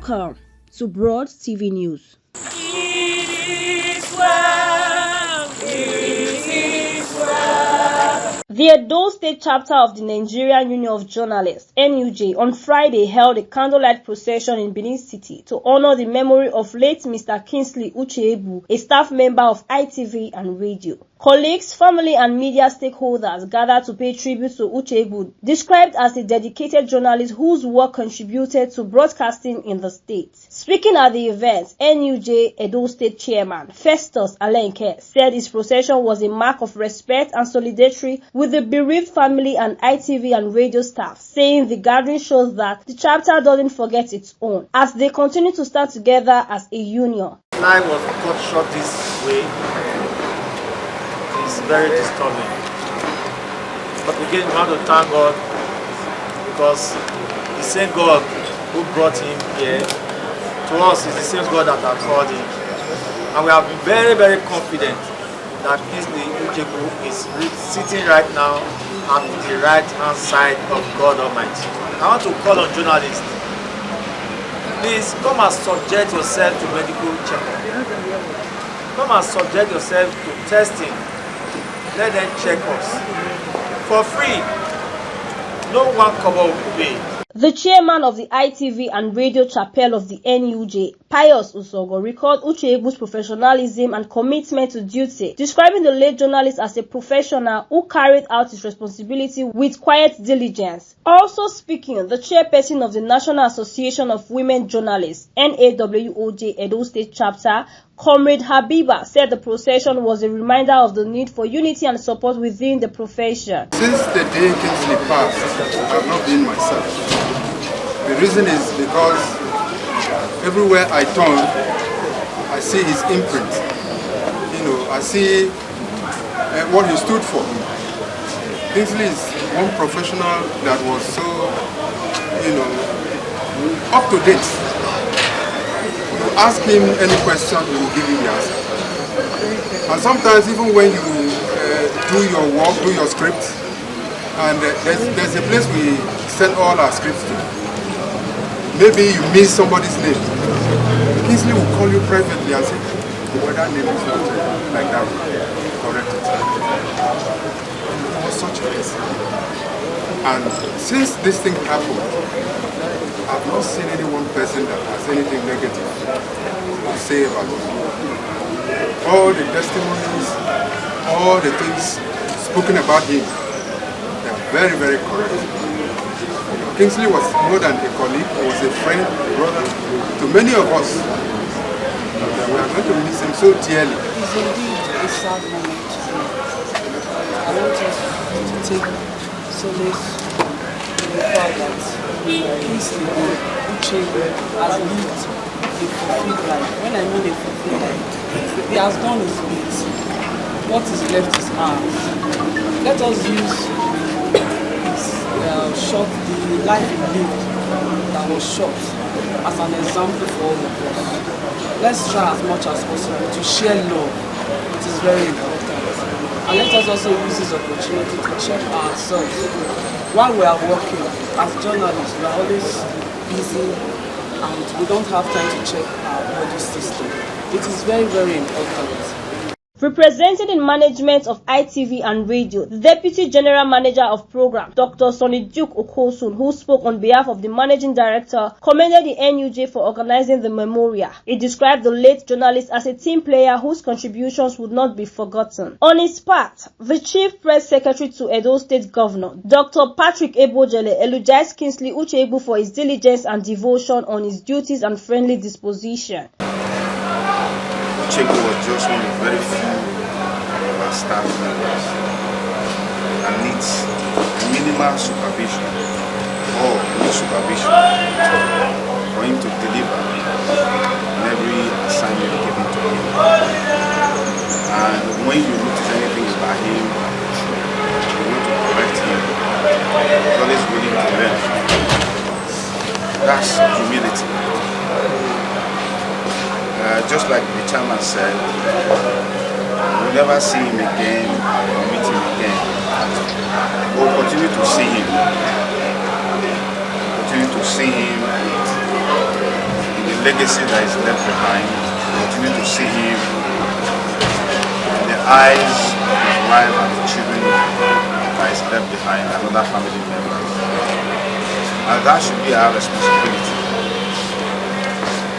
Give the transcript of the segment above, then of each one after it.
Welcome to Broad TV News. It is well, it is well. The Edo State chapter of the Nigerian Union of Journalists, NUJ, on Friday held a candlelight procession in Benin City to honor the memory of late Mr. Kingsley Uchegbu, a staff member of ITV and radio. Colleagues, family and media stakeholders gathered to pay tribute to Uchegbu, described as a dedicated journalist whose work contributed to broadcasting in the state. Speaking at the event, NUJ Edo State Chairman Festus Alenke said his procession was a mark of respect and solidarity with the bereaved family and ITV and radio staff, saying the gathering shows that the chapter doesn't forget its own, as they continue to stand together as a union. Life was cut short this way. It's very disturbing. But again, we want to thank God because the same God who brought him here to us is the same God that has called him. And we have been very, very confident that Kingsley Uchegbu is sitting right now at the right hand side of God Almighty. I want to call on journalists. Please come and subject yourself to medical checkup. Come and subject yourself to testing. Let them check us for free. No one kobo will pay. The chairman of the ITV and radio chapel of the NUJ, Pius Usogo, recalled Uchegbu's professionalism and commitment to duty, describing the late journalist as a professional who carried out his responsibility with quiet diligence. Also speaking, the chairperson of the National Association of Women Journalists, NAWOJ Edo State Chapter, Comrade Habiba, said the procession was a reminder of the need for unity and support within the profession. Since the day Kingsley passed, I have not been myself. The reason is because everywhere I turn, I see his imprint. I see what he stood for. Kingsley is one professional that was so, up to date. You ask him any question, he will give you the answer. And sometimes even when you do your work, do your script, and there's a place we send all our scripts to. Maybe you miss somebody's name. Kingsley will call you privately and say, well, that name is not like that. Correct it. It was such a mess. And since this thing happened, I've not seen any one person that has anything negative to say about it. All the testimonies, all the things spoken about him, they are very, very correct. Kingsley was more than a colleague, he was a friend, a brother to many of us. We are going to miss him so dearly. It's indeed a sad moment today. I want us to take solace in the fact that Kingsley Uchegbu has lived a fulfilled life. When I mean a fulfilled life, he has done his bit. What is left is ours. Let us use the life he lived that was short as an example for all of us. Let's try as much as possible to share love. It is very important. And let us also use this opportunity to check ourselves. While we are working as journalists, we are always busy and we don't have time to check our body system. It is very, very important. Represented in management of ITV and radio, the Deputy General Manager of Program, Dr. Sonny Duke Okosun, who spoke on behalf of the Managing Director, commended the NUJ for organizing the memorial. He described the late journalist as a team player whose contributions would not be forgotten. On his part, the Chief Press Secretary to Edo State Governor, Dr. Patrick Ebojele, eulogized Kingsley Uchegbu for his diligence and devotion on his duties and friendly disposition. Uchegbu was just one of very few of our staff members and needs minimal supervision or no supervision for him to deliver in every assignment given to him. And when you notice anything about him, you want to correct him, he's always willing to learn. That's humility. Just like the chairman said, we'll never see him again or meet him again. We'll continue to see him. Continue to see him in legacy that is left behind, continue to see him in the eyes of his wife and the children that is left behind and other family members. And that should be our responsibility.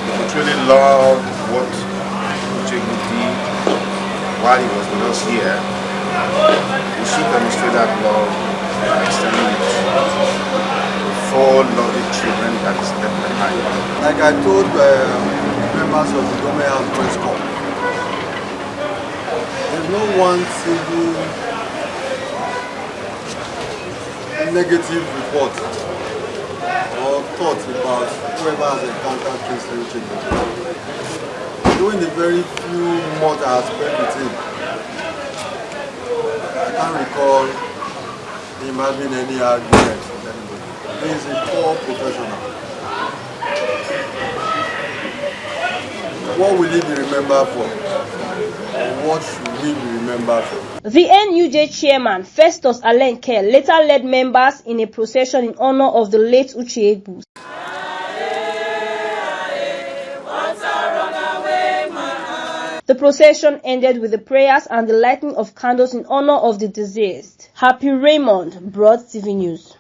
If we truly love what Uchegbu did while he was with us here, we should demonstrate that love by extending it to 4 lovely children that is left behind. Like I told members of the Government House Press Corps, there's no one single negative report or thought about whoever has encountered Kingsley Uchegbu. During the very few months I have spent with him, I can't recall him having any argument with anybody. He is a core professional. What will he be remembered for? What should we be remembered for? The NUJ chairman, Festus Alenke, later led members in a procession in honor of the late Uchegbu. The procession ended with the prayers and the lighting of candles in honor of the deceased. Happy Raymond, Broad TV News.